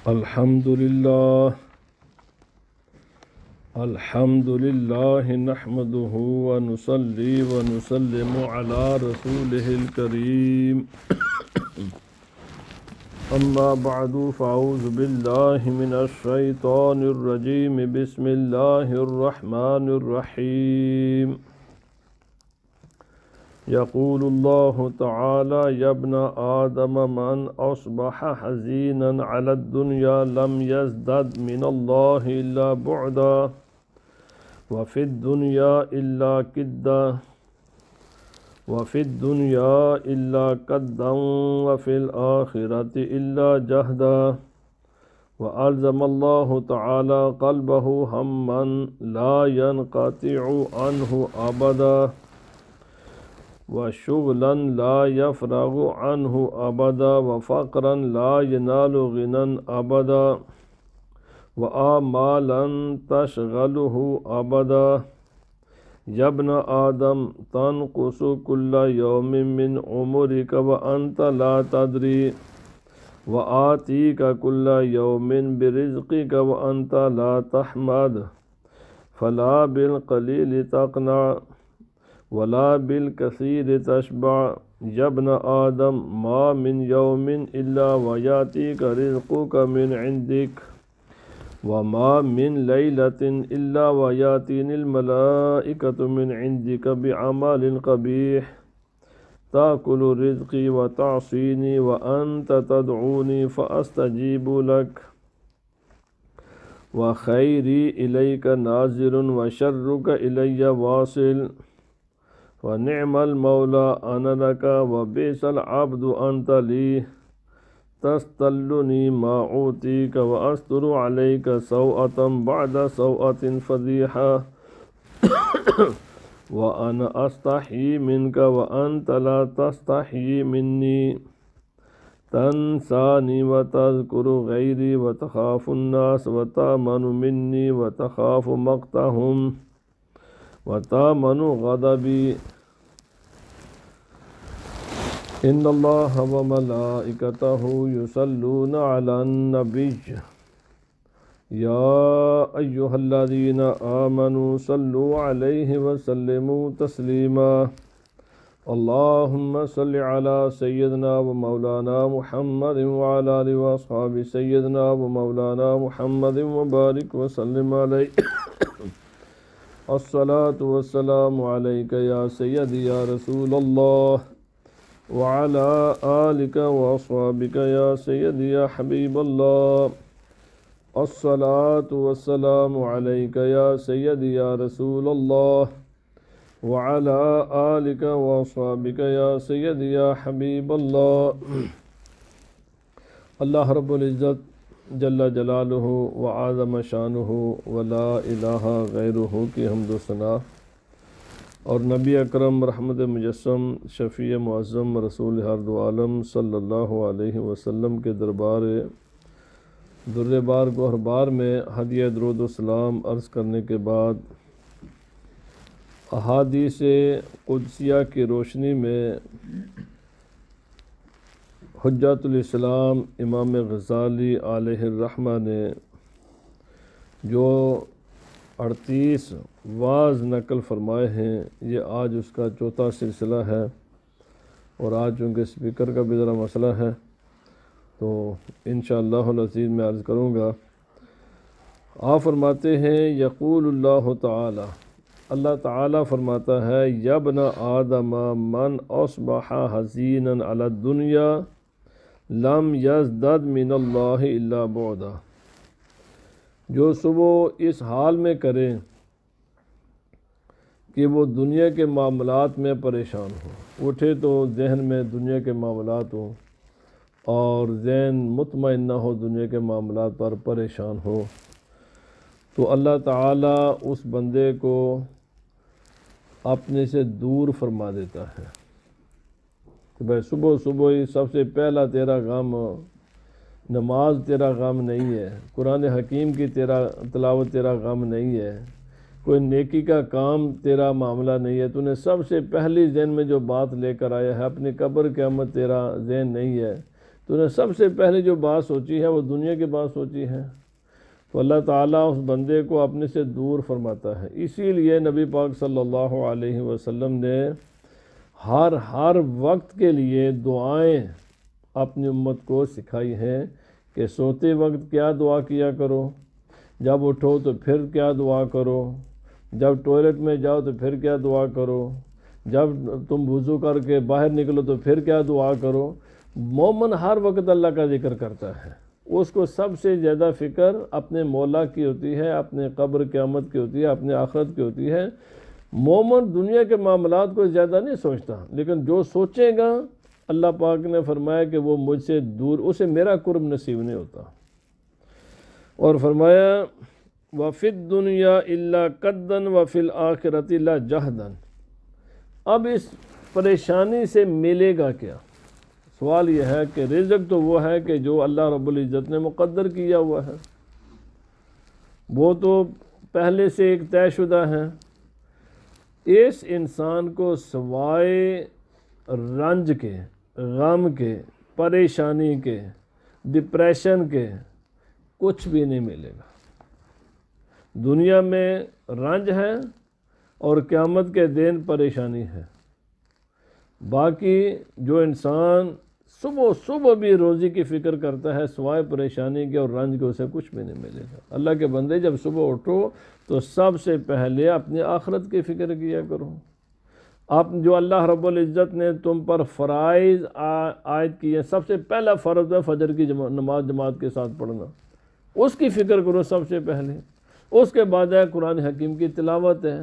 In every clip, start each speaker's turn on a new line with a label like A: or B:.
A: الحمد لله نحمده ونصلي ونسلم على رسوله الكريم أما بعد فأعوذ بالله من الشيطان الرجيم بسم الله الرحمن الرحيم يقول الله تعالى يا ابن آدم من أصبح حزينا على الدنيا لم يزدد من الله إلا بعدا وفي الدنيا إلا كدا وفي الدنيا إلا كدا وفي الآخرة إلا جهدا وألزم الله تعالى قلبه هما لا ينقطع عنه أبدا وشغلا لا يفرغ عنه أبدا وفقرا لا ينال غنى أبدا وآمالا تشغله أبدا يا ابن آدم تنقص كل يوم من عمرك وأنت لا تدري وآتيك كل يوم برزقك وأنت لا تحمد فلا بالقليل تقنع ولا بالكثير تشبع يا ابن آدم ما من يوم إلا ويأتيك رزقك من عندك وما من ليلة إلا ويأتيني الملائكة من عندك بعمل قبيح تأكل رزقي وتعصيني وأنت تدعوني فأستجيب لك وخيري إليك ناظر وشرك إلي واصل ونعم المولى أنا لك وبئس العبد أنت لي تستلني ما أوتيك وأستر عليك سوءة بعد سوءة فضيحة وأنا أستحيي منك وأنت لا تستحيي مني تنساني وتذكر غيري وتخاف الناس وتأمن مني وتخاف مقتهم وتأمن غضبي إن الله وملائكته يصلون على النبي يا أيها الذين آمنوا صلوا عليه وسلموا تسليما اللهم صل على سيدنا ومولانا محمد وعلى آله وأصحابه سيدنا ومولانا محمد وبارك وسلم عليه الصلاة والسلام عليك يا سيدي يا رسول الله وعلى آلك وأصحابك يا سيدي يا حبيب الله الصلاة والسلام عليك يا سيدي يا رسول الله وعلى آلك وأصحابك يا سيدي يا حبيب الله اللہ رب العزت جل جلالہ وعظم شانہ ولا الہ غیرہ کی حمد و ثنا اور نبی اکرم رحمت مجسم شفیع معظم رسول ہر دو عالم صلی اللہ علیہ وسلم کے دربار در بار گوہر بار میں ہدیہ درود و سلام عرض کرنے کے بعد احادیث قدسیہ کی روشنی میں حجت الاسلام امام غزالی علیہ الرحمہ نے جو 38 واعظ نقل فرمائے ہیں یہ آج اس کا چوتھا سلسلہ ہے اور آج چونکہ سپیکر کا بھی ذرا مسئلہ ہے تو انشاءاللہ العزیز میں عرض کروں گا۔ آپ فرماتے ہیں یقول اللہ تعالی، اللہ تعالیٰ فرماتا ہے یا ابن آدم من اصبح حزینا علی الدنیا لم یزدد من اللہ الا بعدا، جو صبح اس حال میں کرے کہ وہ دنیا کے معاملات میں پریشان ہو، اٹھے تو ذہن میں دنیا کے معاملات ہوں اور ذہن مطمئن نہ ہو، دنیا کے معاملات پر پریشان ہو، تو اللہ تعالیٰ اس بندے کو اپنے سے دور فرما دیتا ہے کہ بھائی صبح صبح ہی سب سے پہلا تیرا غم نماز تیرا غم نہیں ہے، قرآن حکیم کی تلاوت تیرا غم نہیں ہے، کوئی نیکی کا کام تیرا معاملہ نہیں ہے، تو نے سب سے پہلی ذہن میں جو بات لے کر آیا ہے اپنی قبر قیامت تیرا ذہن نہیں ہے، تو نے سب سے پہلے جو بات سوچی ہے وہ دنیا کی بات سوچی ہے، تو اللہ تعالیٰ اس بندے کو اپنے سے دور فرماتا ہے۔ اسی لیے نبی پاک صلی اللہ علیہ وسلم نے ہر وقت کے لیے دعائیں اپنی امت کو سکھائی ہیں کہ سوتے وقت کیا دعا کیا کرو، جب اٹھو تو پھر کیا دعا کرو، جب ٹوائلٹ میں جاؤ تو پھر کیا دعا کرو، جب تم وضو کر کے باہر نکلو تو پھر کیا دعا کرو۔ مومن ہر وقت اللہ کا ذکر کرتا ہے، اس کو سب سے زیادہ فکر اپنے مولا کی ہوتی ہے، اپنے قبر قیامت کی ہوتی ہے، اپنے آخرت کی ہوتی ہے۔ مومن دنیا کے معاملات کو زیادہ نہیں سوچتا، لیکن جو سوچے گا اللہ پاک نے فرمایا کہ وہ مجھ سے دور، اسے میرا قرب نصیب نہیں ہوتا۔ اور فرمایا وَفِي الدُّنْيَا إِلَّا قَدًّا وَفِي الْآخِرَةِ لَا جَهْدًا۔ اب اس پریشانی سے ملے گا کیا؟ سوال یہ ہے کہ رزق تو وہ ہے کہ جو اللہ رب العزت نے مقدر کیا ہوا ہے، وہ تو پہلے سے ایک طے شدہ ہے۔ اس انسان کو سوائے رنج کے، غم کے، پریشانی کے، ڈپریشن کے کچھ بھی نہیں ملے گا۔ دنیا میں رنج ہے اور قیامت کے دن پریشانی ہے۔ باقی جو انسان صبح بھی روزی کی فکر کرتا ہے سوائے پریشانی کے اور رنج کے، اسے کچھ بھی نہیں ملے گا۔ اللہ کے بندے جب صبح اٹھو تو سب سے پہلے اپنی آخرت کی فکر کیا کرو۔ آپ جو اللہ رب العزت نے تم پر فرائض عائد کیے، سب سے پہلا فرض ہے فجر کی نماز جماعت کے ساتھ پڑھنا، اس کی فکر کرو سب سے پہلے۔ اس کے بعد ہے قرآن حکیم کی تلاوت ہے،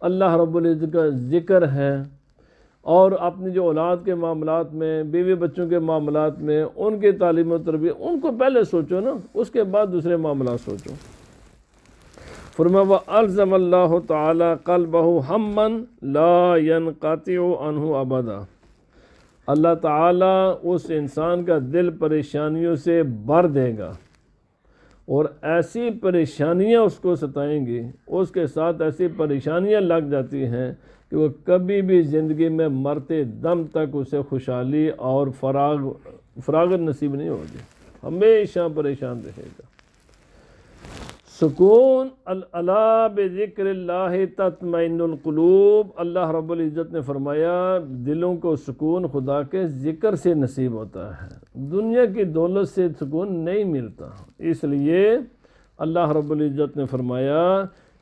A: اللہ رب العزت کا ذکر ہے، اور اپنی جو اولاد کے معاملات میں، بیوی بچوں کے معاملات میں، ان کی تعلیم و تربیت، ان کو پہلے سوچو نا، اس کے بعد دوسرے معاملات سوچو۔ فرمایا وَأَلْزَمَ اللَّهُ تَعَالَى قَلْبَهُ هَمًّا لَا يَنْقَطِعُ عَنْهُ أَبَدًا۔ اللہ تعالیٰ اس انسان کا دل پریشانیوں سے بھر دے گا، اور ایسی پریشانیاں اس کو ستائیں گی، اس کے ساتھ ایسی پریشانیاں لگ جاتی ہیں کہ وہ کبھی بھی زندگی میں مرتے دم تک اسے خوشحالی اور فراغت نصیب نہیں ہوگی، ہمیشہ پریشان رہے گا۔ سکون الا بذکر اللہ تطمئن القلوب، اللہ رب العزت نے فرمایا دلوں کو سکون خدا کے ذکر سے نصیب ہوتا ہے، دنیا کی دولت سے سکون نہیں ملتا۔ اس لیے اللہ رب العزت نے فرمایا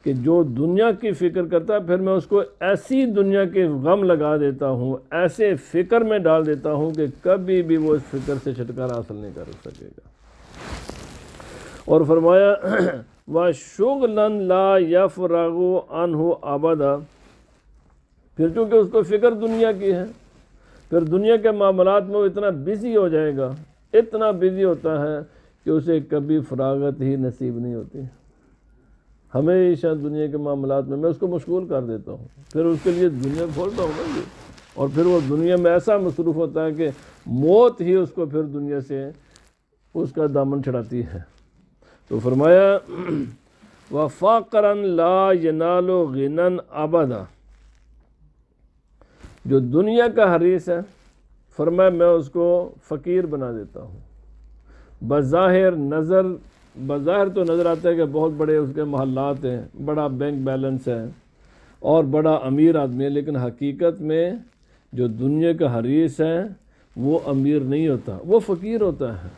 A: کہ جو دنیا کی فکر کرتا ہے پھر میں اس کو ایسی دنیا کے غم لگا دیتا ہوں، ایسے فکر میں ڈال دیتا ہوں کہ کبھی بھی وہ اس فکر سے چھٹکارا حاصل نہیں کر سکے گا۔ اور فرمایا وَشُغْلًا لَا يَفْرَغُ عَنْهُ أَبَدًا، پھر چونکہ اس کو فکر دنیا کی ہے، پھر دنیا کے معاملات میں وہ اتنا بزی ہو جائے گا، اتنا بزی ہوتا ہے کہ اسے کبھی فراغت ہی نصیب نہیں ہوتی، ہمیشہ دنیا کے معاملات میں اس کو مشغول کر دیتا ہوں، پھر اس کے لیے دنیا کھولتا ہوں نا، اور پھر وہ دنیا میں ایسا مصروف ہوتا ہے کہ موت ہی اس کو پھر دنیا سے اس کا دامن چھڑاتی ہے۔ تو فرمایا وَفَقْرًا لَا يَنَالُ غِنًى أَبَدًا، جو دنیا کا حریص ہے فرمایا میں اس کو فقیر بنا دیتا ہوں۔ بظاہر تو نظر آتا ہے کہ بہت بڑے اس کے محلات ہیں، بڑا بینک بیلنس ہے اور بڑا امیر آدمی ہے، لیکن حقیقت میں جو دنیا کا حریص ہے وہ امیر نہیں ہوتا، وہ فقیر ہوتا ہے۔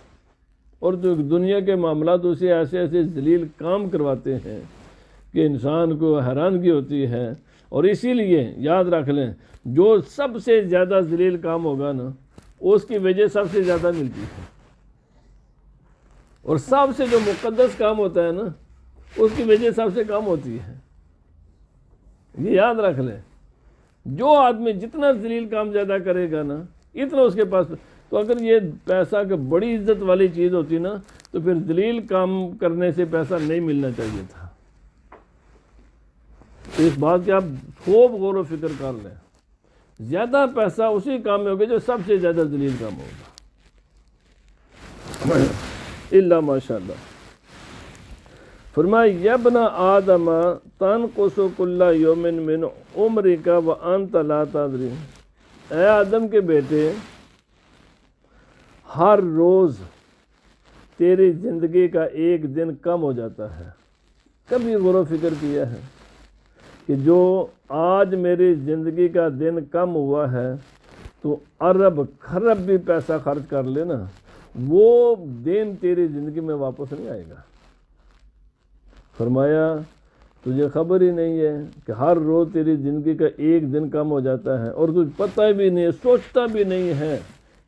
A: اور جو دنیا کے معاملات اسے ایسے ذلیل کام کرواتے ہیں کہ انسان کو حیرانگی ہوتی ہے۔ اور اسی لیے یاد رکھ لیں جو سب سے زیادہ ذلیل کام ہوگا نا، اس کی وجہ سب سے زیادہ ملتی ہے، اور سب سے جو مقدس کام ہوتا ہے نا، اس کی وجہ سب سے کم ہوتی ہے۔ یہ یاد رکھ لیں، جو آدمی جتنا ذلیل کام زیادہ کرے گا نا، اتنا اس کے پاس، تو اگر یہ پیسہ کہ بڑی عزت والی چیز ہوتی نا، تو پھر ذلیل کام کرنے سے پیسہ نہیں ملنا چاہیے تھا۔ اس بات کے آپ خوب غور و فکر کر لیں، زیادہ پیسہ اسی کام میں ہوگا جو سب سے زیادہ ذلیل کام ہوگا، الا ماشاء اللہ۔ فرمایا یبن آدم تنقص کل یوم من عمرک وانت لا تدری، اے آدم کے بیٹے، ہر روز تیری زندگی کا ایک دن کم ہو جاتا ہے. کبھی غور و فکر کیا ہے کہ جو آج میری زندگی کا دن کم ہوا ہے تو ارب خرب بھی پیسہ خرچ کر لے نا، وہ دن تیری زندگی میں واپس نہیں آئے گا. فرمایا تجھے خبر ہی نہیں ہے کہ ہر روز تیری زندگی کا ایک دن کم ہو جاتا ہے اور تجھے پتہ بھی نہیں ہے، سوچتا بھی نہیں ہے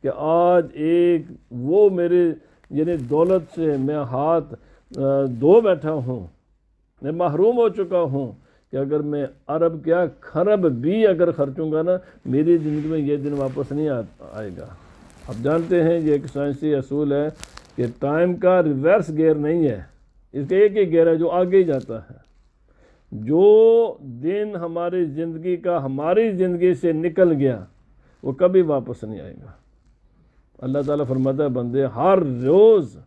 A: کہ آج ایک وہ میرے یعنی دولت سے میں ہاتھ دھو بیٹھا ہوں، میں محروم ہو چکا ہوں کہ اگر میں ارب کیا خرب بھی اگر خرچوں گا نا میری زندگی میں یہ دن واپس نہیں آئے گا. اب جانتے ہیں یہ ایک سائنسی اصول ہے کہ ٹائم کا ریورس گیئر نہیں ہے، اس کا ایک ہی گیئر ہے جو آگے ہی جاتا ہے. جو دن ہماری زندگی کا ہماری زندگی سے نکل گیا وہ کبھی واپس نہیں آئے گا. اللہ تعالیٰ فرماتا ہے بندے ہر روز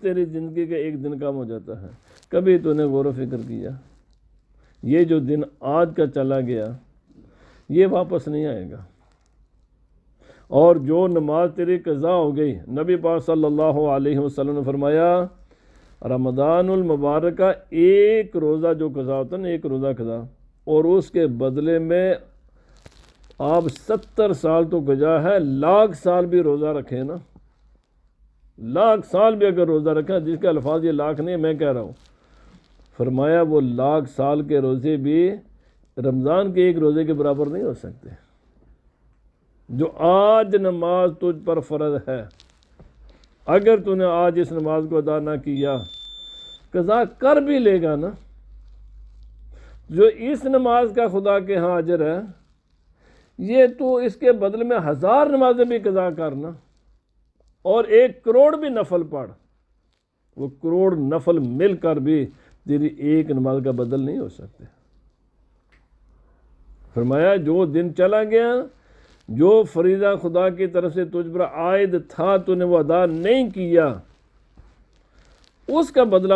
A: تیری زندگی کا ایک دن کم ہو جاتا ہے. کبھی تو نے غور و فکر کیا یہ جو دن آج کا چلا گیا یہ واپس نہیں آئے گا. اور جو نماز تیری قضا ہو گئی، نبی پاک صلی اللہ علیہ وسلم نے فرمایا رمضان المبارک کا ایک روزہ جو قضا ہوتا ہے نا، ایک روزہ قضا، اور اس کے بدلے میں آپ 70 سال تو گزا ہے، 1,00,000 سال بھی روزہ رکھیں نا، 1,00,000 سال بھی اگر روزہ رکھیں، جس کے الفاظ یہ لاکھ نہیں ہے میں کہہ رہا ہوں، فرمایا وہ 1,00,000 سال کے روزے بھی رمضان کے ایک روزے کے برابر نہیں ہو سکتے. جو آج نماز تجھ پر فرض ہے، اگر تو نے آج اس نماز کو ادا نہ کیا قضا کر بھی لے گا نا، جو اس نماز کا خدا کے ہاں اجر ہے یہ تو اس کے بدلے میں 1000 نمازیں بھی قضا کرنا اور 1 کروڑ بھی نفل پڑھ، وہ کروڑ نفل مل کر بھی تیری ایک نماز کا بدل نہیں ہو سکتے. فرمایا جو دن چلا گیا، جو فریضہ خدا کی طرف سے تجھ پر عائد تھا تو نے وہ ادا نہیں کیا، اس کا بدلہ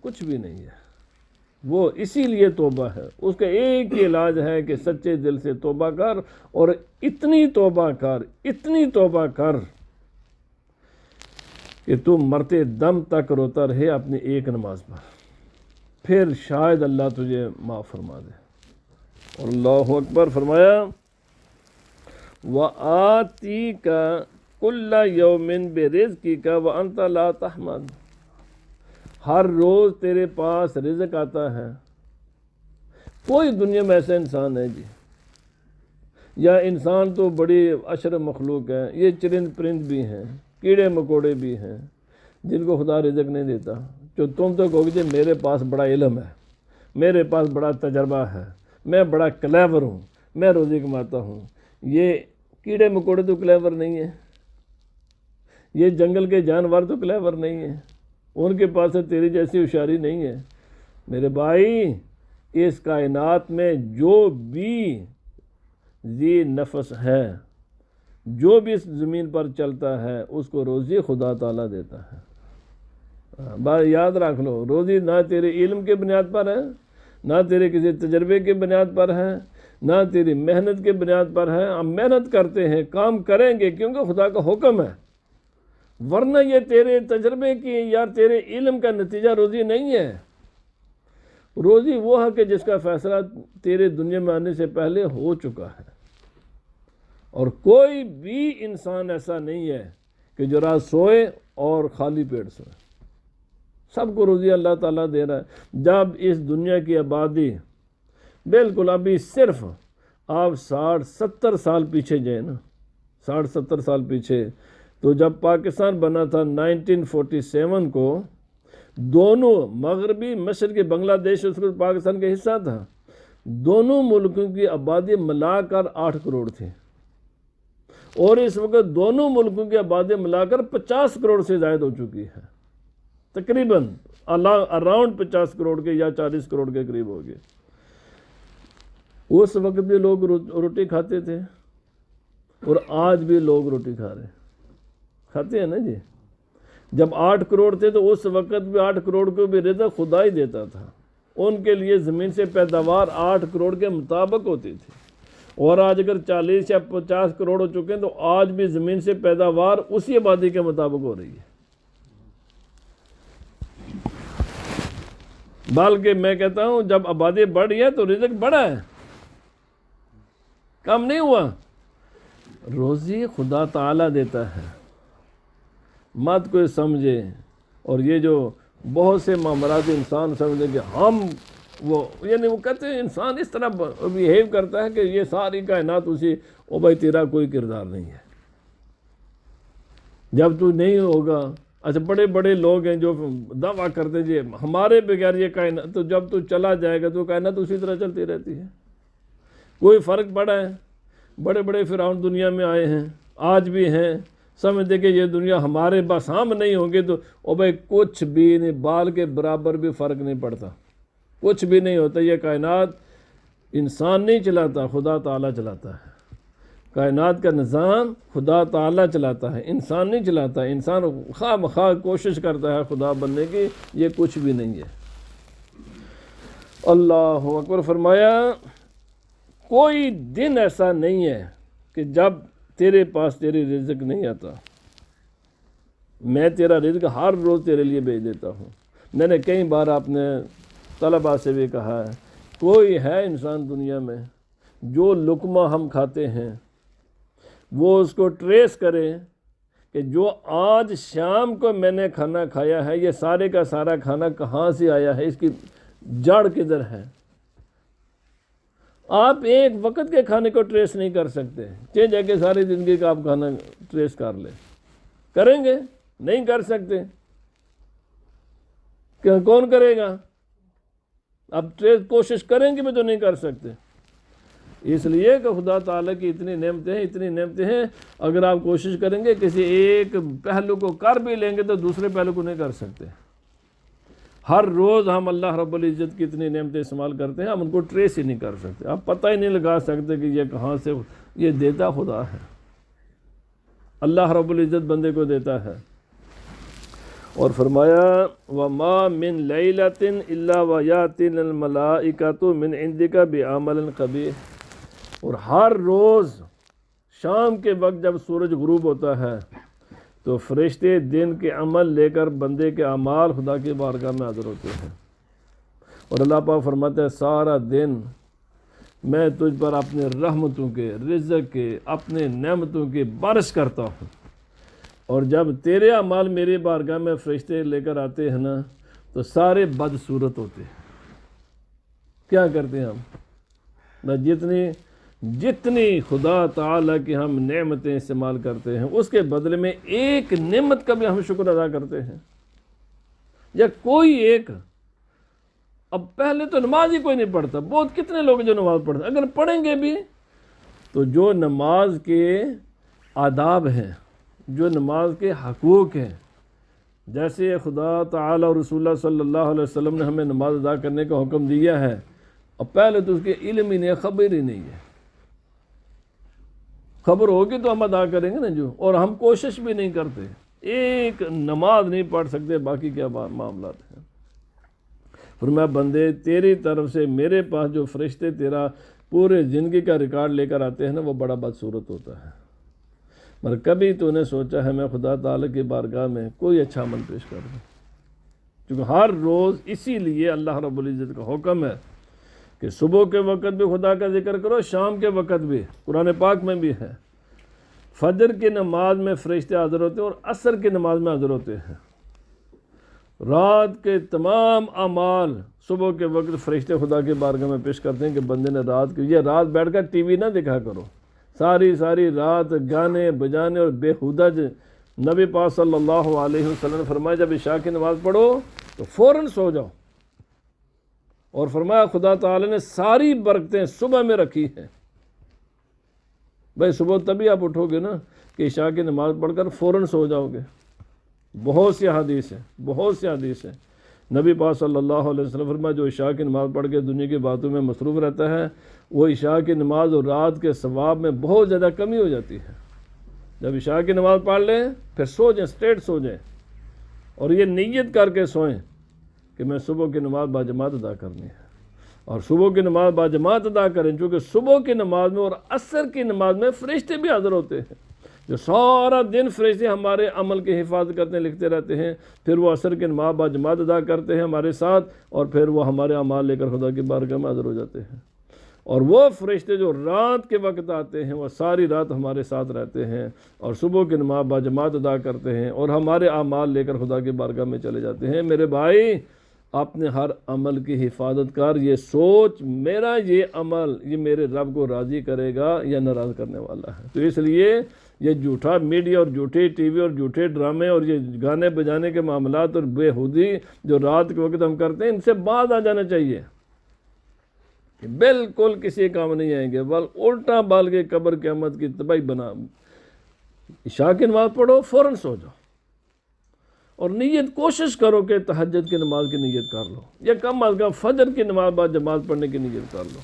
A: کچھ بھی نہیں ہے. وہ اسی لیے توبہ ہے، اس کا ایک ہی علاج ہے کہ سچے دل سے توبہ کر اور اتنی توبہ کر کہ تو مرتے دم تک روتا رہے اپنی ایک نماز پر، پھر شاید اللہ تجھے معاف فرما دے. اور اللہ اکبر. فرمایا وَآتِيكَ كُلَّ يَوْمٍ بِرِزْقِكَ وَأَنْتَ لَا تَحْمَدُ. ہر روز تیرے پاس رزق آتا ہے. کوئی دنیا میں ایسا انسان ہے جی، یا انسان تو بڑی اشرف مخلوق ہے، یہ چرند پرند بھی ہیں، کیڑے مکوڑے بھی ہیں جن کو خدا رزق نہیں دیتا. جو تم تو کہو گے میرے پاس بڑا علم ہے، میرے پاس بڑا تجربہ ہے، میں بڑا کلیور ہوں، میں روزی کماتا ہوں. یہ کیڑے مکوڑے تو کلیور نہیں ہیں، یہ جنگل کے جانور تو کلیور نہیں ہیں، ان کے پاس تیری جیسی ہوشیاری نہیں ہے. میرے بھائی اس کائنات میں جو بھی ذی نفس ہے، جو بھی اس زمین پر چلتا ہے، اس کو روزی خدا تعالیٰ دیتا ہے. بات یاد رکھ لو، روزی نہ تیرے علم کے بنیاد پر ہے، نہ تیرے کسی تجربے کے بنیاد پر ہے، نہ تیری محنت کے بنیاد پر ہے. ہم محنت کرتے ہیں، کام کریں گے کیونکہ خدا کا حکم ہے، ورنہ یہ تیرے تجربے کی یا تیرے علم کا نتیجہ روزی نہیں ہے. روزی وہ ہے کہ جس کا فیصلہ تیرے دنیا میں آنے سے پہلے ہو چکا ہے. اور کوئی بھی انسان ایسا نہیں ہے کہ جو رات سوئے اور خالی پیٹ سوئے. سب کو روزی اللہ تعالیٰ دے رہا ہے. جب اس دنیا کی آبادی بالکل ابھی صرف آپ 60-70 سال پیچھے جائیں نا، 60-70 سال پیچھے، تو جب پاکستان بنا تھا 1947 کو، دونوں مغربی مشرقی بنگلہ دیش اس کو پاکستان کا حصہ تھا، دونوں ملکوں کی آبادی ملا کر 8 کروڑ تھی، اور اس وقت دونوں ملکوں کی آبادی ملا کر 50 کروڑ سے زائد ہو چکی ہے، تقریباً اراؤنڈ 50 کروڑ کے یا 40 کروڑ کے قریب ہو گئے. اس وقت بھی لوگ روٹی کھاتے تھے اور آج بھی لوگ روٹی کھاتے ہیں نا جی. جب 8 کروڑ تھے تو اس وقت بھی 8 کروڑ کو بھی رزق خدا ہی دیتا تھا. ان کے لیے زمین سے پیداوار 8 کروڑ کے مطابق ہوتی تھی. اور آج اگر 40 یا 50 کروڑ ہو چکے ہیں تو آج بھی زمین سے پیداوار اسی آبادی کے مطابق ہو رہی ہے۔ بلکہ میں کہتا ہوں جب آبادی بڑھی ہے تو رزق بڑھا ہے، کم نہیں ہوا۔ روزی خدا تعالیٰ دیتا ہے، مت کوئی سمجھے۔ اور یہ جو بہت سے معاملات انسان سمجھے کہ ہم یعنی وہ کہتے ہیں انسان اس طرح بیہیو کرتا ہے کہ یہ ساری کائنات اسی بھائی تیرا کوئی کردار نہیں ہے۔ جب تو نہیں ہوگا، اچھا بڑے بڑے لوگ ہیں جو دعویٰ کرتے ہیں جی ہمارے بغیر یہ کائنات، تو جب تو چلا جائے گا تو کائنات اسی طرح چلتی رہتی ہے، کوئی فرق پڑا ہے؟ بڑے بڑے فرعون دنیا میں آئے ہیں، آج بھی ہیں، سمجھتے کہ یہ دنیا ہمارے بس ہم نہیں ہوں گے تو بھائی کچھ بھی نہیں، بال کے برابر بھی فرق نہیں پڑتا، کچھ بھی نہیں ہوتا۔ یہ کائنات انسان نہیں چلاتا، خدا تعالیٰ چلاتا ہے۔ کائنات کا نظام خدا تعالیٰ چلاتا ہے، انسان نہیں چلاتا۔ انسان خواہ مخواہ کوشش کرتا ہے خدا بننے کی، یہ کچھ بھی نہیں ہے۔ اللہ اکبر۔ فرمایا کوئی دن ایسا نہیں ہے کہ جب تیرے پاس تیری رزق نہیں آتا، میں تیرا رزق ہر روز تیرے لیے بھیج دیتا ہوں۔ میں نے کئی بار اپنے طلباء سے بھی کہا ہے، کوئی ہے انسان دنیا میں جو لقمہ ہم کھاتے ہیں وہ اس کو ٹریس کرے کہ جو آج شام کو میں نے کھانا کھایا ہے یہ سارے کا سارا کھانا کہاں سے آیا ہے، اس کی جڑ کدھر ہے؟ آپ ایک وقت کے کھانے کو ٹریس نہیں کر سکتے، چاہے جا کے ساری زندگی کا آپ کھانا ٹریس کر لیں، کریں گے؟ نہیں کر سکتے۔ کہ کون کرے گا؟ اب ٹریس کوشش کریں گے بھی تو نہیں کر سکتے۔ اس لیے کہ خدا تعالیٰ کی اتنی نعمتیں ہیں، اگر آپ کوشش کریں گے کسی ایک پہلو کو کر بھی لیں گے تو دوسرے پہلو کو نہیں کر سکتے۔ ہر روز ہم اللہ رب العزت کی اتنی نعمتیں استعمال کرتے ہیں، ہم ان کو ٹریس ہی نہیں کر سکتے، آپ پتہ ہی نہیں لگا سکتے کہ یہ کہاں سے، یہ دیتا خدا ہے، اللہ رب العزت بندے کو دیتا ہے۔ اور فرمایا وَمَا مِن لَيْلَةٍ إِلَّا وَيَأْتِي الْمَلَائِكَةُ مِنْ عِنْدِكَ بِعَمَلٍ قَبِيحٍ۔ اور ہر روز شام کے وقت جب سورج غروب ہوتا ہے تو فرشتے دن کے عمل لے کر بندے کے اعمال خدا کی بارگاہ میں حاضر ہوتے ہیں، اور اللہ پاک فرماتا ہے سارا دن میں تجھ پر اپنے رحمتوں کے، رزق کے، اپنے نعمتوں کی بارش کرتا ہوں، اور جب تیرے اعمال میری بارگاہ میں فرشتے لے کر آتے ہیں نا تو سارے بدصورت ہوتے ہیں۔ کیا کرتے ہیں ہم؟ جتنی خدا تعالیٰ کی ہم نعمتیں استعمال کرتے ہیں اس کے بدلے میں ایک نعمت کا بھی ہم شکر ادا کرتے ہیں، یا کوئی ایک۔ اب پہلے تو نماز ہی کوئی نہیں پڑھتا، بہت کتنے لوگ جو نماز پڑھتے ہیں، اگر پڑھیں گے بھی تو جو نماز کے آداب ہیں، جو نماز کے حقوق ہیں، جیسے خدا تعالیٰ اور رسول اللہ صلی اللہ علیہ وسلم نے ہمیں نماز ادا کرنے کا حکم دیا ہے، اور پہلے تو اس کے علم ہی نہیں ہے، خبر ہی نہیں ہے۔ خبر ہوگی تو ہم ادا کریں گے نا جو، اور ہم کوشش بھی نہیں کرتے، ایک نماز نہیں پڑھ سکتے، باقی کیا معاملات ہیں۔ فرمایا بندے تیری طرف سے میرے پاس جو فرشتے تیرا پورے زندگی کا ریکارڈ لے کر آتے ہیں نا وہ بڑا بدصورت ہوتا ہے، مگر کبھی تو نے سوچا ہے میں خدا تعالیٰ کی بارگاہ میں کوئی اچھا عمل پیش کر دوں؟ کیونکہ ہر روز اسی لیے اللہ رب العزت کا حکم ہے کہ صبح کے وقت بھی خدا کا ذکر کرو، شام کے وقت بھی، قرآن پاک میں بھی ہے۔ فجر کی نماز میں فرشتے حاضر ہوتے ہیں اور عصر کی نماز میں حاضر ہوتے ہیں۔ رات کے تمام اعمال صبح کے وقت فرشتے خدا کی بارگاہ میں پیش کرتے ہیں کہ بندے نے رات بیٹھ کر ٹی وی نہ دیکھا کرو، ساری رات گانے بجانے اور بیہودہ نبی پاک صلی اللہ علیہ وسلم نے فرمایا جب عشاء کی نماز پڑھو تو فوراً سو جاؤ، اور فرمایا خدا تعالی نے ساری برکتیں صبح میں رکھی ہیں۔ بھائی صبح تبھی آپ اٹھو گے نا کہ عشاء کی نماز پڑھ کر فوراً سو جاؤ گے۔ بہت سی حدیث ہیں، نبی پاک صلی اللہ علیہ وسلم فرمایا جو عشاء کی نماز پڑھ کے دنیا کی باتوں میں مصروف رہتا ہے وہ عشاء کی نماز اور رات کے ثواب میں بہت زیادہ کمی ہو جاتی ہے۔ جب عشاء کی نماز پڑھ لیں پھر سو جائیں، اسٹریٹ سو جائیں، اور یہ نیت کر کے سوئیں کہ میں صبح کی نماز باجماعت ادا کرنی ہے، اور صبح کی نماز باجماعت ادا کریں، چونکہ صبح کی نماز میں اور عصر کی نماز میں فرشتے بھی حاضر ہوتے ہیں، جو سارا دن فرشتے ہمارے عمل کی حفاظت کرتے ہیں، لکھتے رہتے ہیں، پھر وہ عصر کی نماز باجماعت ادا کرتے ہیں ہمارے ساتھ، اور پھر وہ ہمارے اعمال لے کر خدا کی بارگاہ میں حاضر ہو جاتے ہیں۔ اور وہ فرشتے جو رات کے وقت آتے ہیں وہ ساری رات ہمارے ساتھ رہتے ہیں اور صبح کی نماز باجماعت ادا کرتے ہیں اور ہمارے اعمال لے کر خدا کی بارگاہ میں چلے جاتے ہیں۔ میرے بھائی، اپنے ہر عمل کی حفاظت کر، یہ سوچ میرا یہ عمل یہ میرے رب کو راضی کرے گا یا ناراض کرنے والا ہے۔ تو اس لیے یہ جھوٹا میڈیا اور جھوٹے ٹی وی اور جھوٹے ڈرامے اور یہ گانے بجانے کے معاملات اور بےہودی جو رات کے وقت ہم کرتے ہیں، ان سے باز آ جانا چاہیے، بالکل کسی کام نہیں آئیں گے، بل الٹا بال کے قبر قیامت کی تباہی بنا۔ عشاء کی نماز پڑھو، فوراً سو جاؤ، اور نیت کوشش کرو کہ تہجد کی نماز کی نیت کر لو، یا کم از کم فجر کی نماز بعد جماعت پڑھنے کی نیت کر لو۔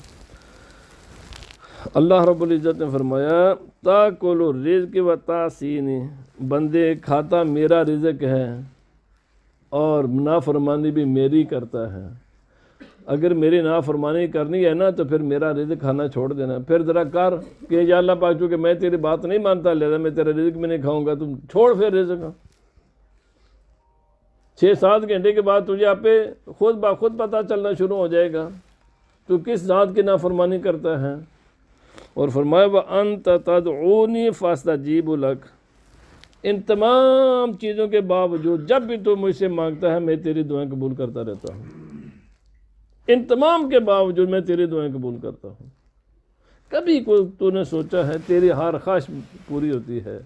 A: اللہ رب العزت نے فرمایا تاکل الرزق و تاسینی، بندے کھاتا میرا رزق ہے اور نافرمانی بھی میری کرتا ہے۔ اگر میری نافرمانی کرنی ہے نا تو پھر میرا رزق کھانا چھوڑ دینا، پھر ذرا کر کہ یا اللہ پاک چونکہ میں تیری بات نہیں مانتا لہذا میں تیرا رزق میں نہیں کھاؤں گا، تم چھوڑ پھر رزق۔ 6-7 گھنٹے کے بعد تجھے آپ پہ خود بخود پتہ چلنا شروع ہو جائے گا تو کس ذات کی نافرمانی کرتا ہے۔ اور فرمایا وَأَنْتَ تَدْعُونِي فَأَسْتَجِيبُ لَكَ، ان تمام چیزوں کے باوجود جب بھی تو مجھ سے مانگتا ہے میں تیری دعائیں قبول کرتا رہتا ہوں، ان تمام کے باوجود میں تیری دعائیں قبول کرتا ہوں۔ کبھی کوئی تو نے سوچا ہے تیری ہر خواہش پوری ہوتی ہے،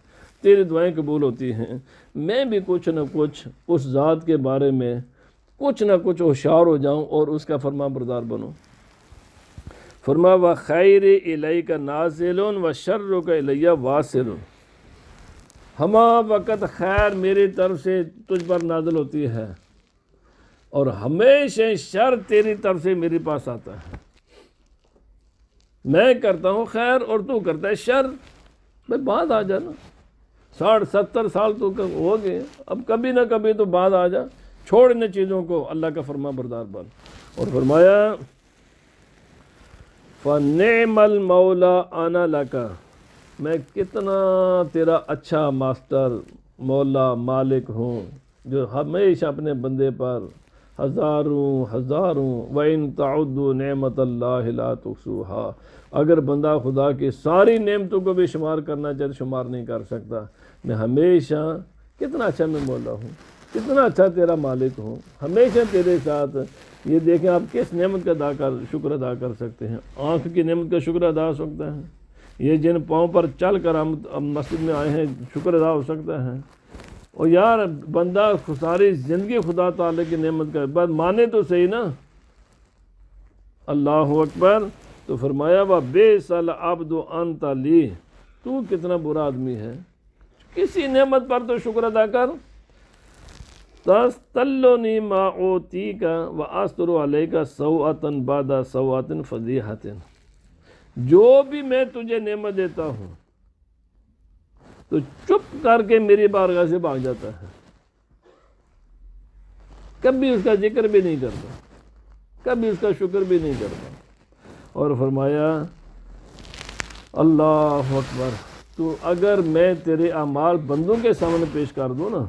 A: تیری دعائیں قبول ہوتی ہیں، میں بھی کچھ نہ کچھ اس ذات کے بارے میں کچھ نہ کچھ ہوشیار ہو جاؤں اور اس کا فرما بردار بنوں۔ فرما وَخَيْرِ إِلَيْكَ نَازِلٌ وَشَرُّكَ إِلَيَّ وَاصِلٌ، ہما وقت خیر میری طرف سے تجھ پر نازل ہوتی ہے اور ہمیشہ شر تیری طرف سے میرے پاس آتا ہے۔ میں کرتا ہوں خیر اور تو کرتا ہے شر، بھائی بعد آ جانا، 60-70 سال تو ہو گئے، اب کبھی نہ کبھی تو بعد آ جا، چھوڑ ان چیزوں کو، اللہ کا فرما بردار بن۔ اور فرمایا فَنِعْمَ الْمَوْلَى أَنَا لَكَ، میں کتنا تیرا اچھا ماسٹر مولا مالک ہوں جو ہمیشہ اپنے بندے پر ہزاروں وَإِن تَعُدُّوا نِعْمَةَ اللَّهِ لَا تُحْصُوهَا، اگر بندہ خدا کی ساری نعمتوں کو بھی شمار کرنا چاہے شمار نہیں کر سکتا۔ میں ہمیشہ کتنا اچھا میں مولا ہوں، کتنا اچھا تیرا مالک ہوں، ہمیشہ تیرے ساتھ۔ یہ دیکھیں آپ کس نعمت کا شکر ادا کر سکتے ہیں، آنکھ کی نعمت کا شکر ادا ہو سکتا ہے، یہ جن پاؤں پر چل کر ہم مسجد میں آئے ہیں شکر ادا ہو سکتا ہے۔ اور یار بندہ ساری زندگی خدا تعالی کی نعمت کا بس مانے تو صحیح نا، اللہ اکبر۔ تو فرمایا وَبِئْسَ الْعَبْدُ أَنْتَ لِي، تو کتنا برا آدمی ہے، کسی نعمت پر تو شکر ادا کر۔ تَسْتَلُّنِي مَا أُوتِيكَ وَأَسْتُرُ عَلَيْكَ سَوْءَةً بَعْدَ سَوْءَةٍ فَضِيحَةٍ، جو بھی میں تجھے نعمت دیتا ہوں تو چپ کر کے میری بارگاہ سے بھاگ جاتا ہے، کبھی اس کا ذکر بھی نہیں کرتا، کبھی اس کا شکر بھی نہیں کرتا۔ اور فرمایا اللہ اکبر، تو اگر میں تیرے اعمال بندوں کے سامنے پیش کر دوں نا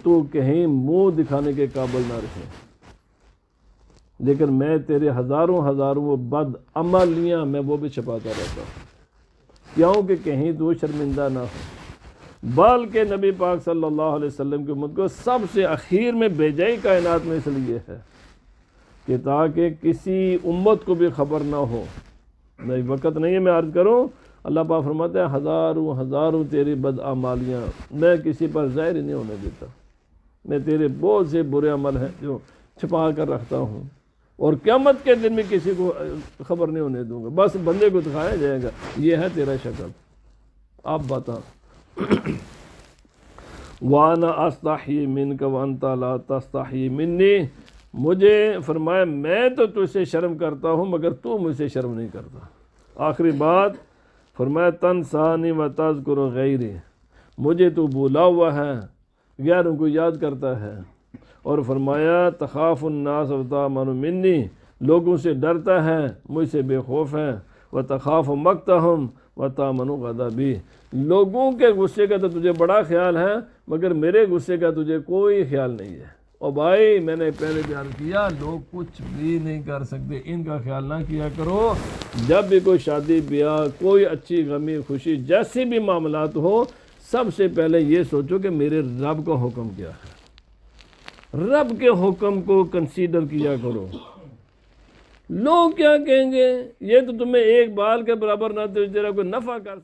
A: تو کہیں منہ دکھانے کے قابل نہ رہے، لیکن میں تیرے ہزاروں بد عملیاں میں وہ بھی چھپاتا رہتا ہوں، کیوں کہ کہیں تو شرمندہ نہ ہو۔ بلکہ نبی پاک صلی اللہ علیہ وسلم کی امت کو سب سے اخیر میں بھیجا ہی کائنات میں اس لیے ہے کہ تاکہ کسی امت کو بھی خبر نہ ہو۔ نہیں وقت نہیں ہے میں عرض کروں، اللہ پاک فرماتا ہے ہزاروں تیری بدعمالیاں میں کسی پر ظاہر نہیں ہونے دیتا، میں تیرے بہت سے برے عمل ہیں جو چھپا کر رکھتا ہوں، اور قیامت کے دن میں کسی کو خبر نہیں ہونے دوں گا، بس بندے کو دکھایا جائے گا یہ ہے تیرا شکل، آپ بتا۔ وَأَنَا أَسْتَحْيِي مِنْكَ وَأَنْتَ لَا تَسْتَحْيِي مِنِّي، مجھے فرمایا میں تو تجھ سے شرم کرتا ہوں مگر تو مجھ سے شرم نہیں کرتا۔ آخری بات فرمایا تنسانی وتذکر غیری، مجھے تو بھولا ہوا ہے غیروں کو یاد کرتا ہے۔ اور فرمایا تخاف الناس وتأمن منی، لوگوں سے ڈرتا ہے، مجھ سے بے خوف ہے، وَتَخَافُ مَقْتَهُمْ وَتَأْمَنُ غَضَبِي، لوگوں کے غصے کا تو تجھے بڑا خیال ہے مگر میرے غصے کا تجھے کوئی خیال نہیں ہے۔ اور بھائی میں نے پہلے بیان کیا، لوگ کچھ بھی نہیں کر سکتے، ان کا خیال نہ کیا کرو۔ جب بھی کوئی شادی بیاہ، کوئی اچھی غمی خوشی جیسی بھی معاملات ہو، سب سے پہلے یہ سوچو کہ میرے رب کا حکم کیا ہے، رب کے حکم کو کنسیڈر کیا کرو۔ لوگ کیا کہیں گے، یہ تو تمہیں ایک بال کے برابر نہ تیرا کوئی نفع کر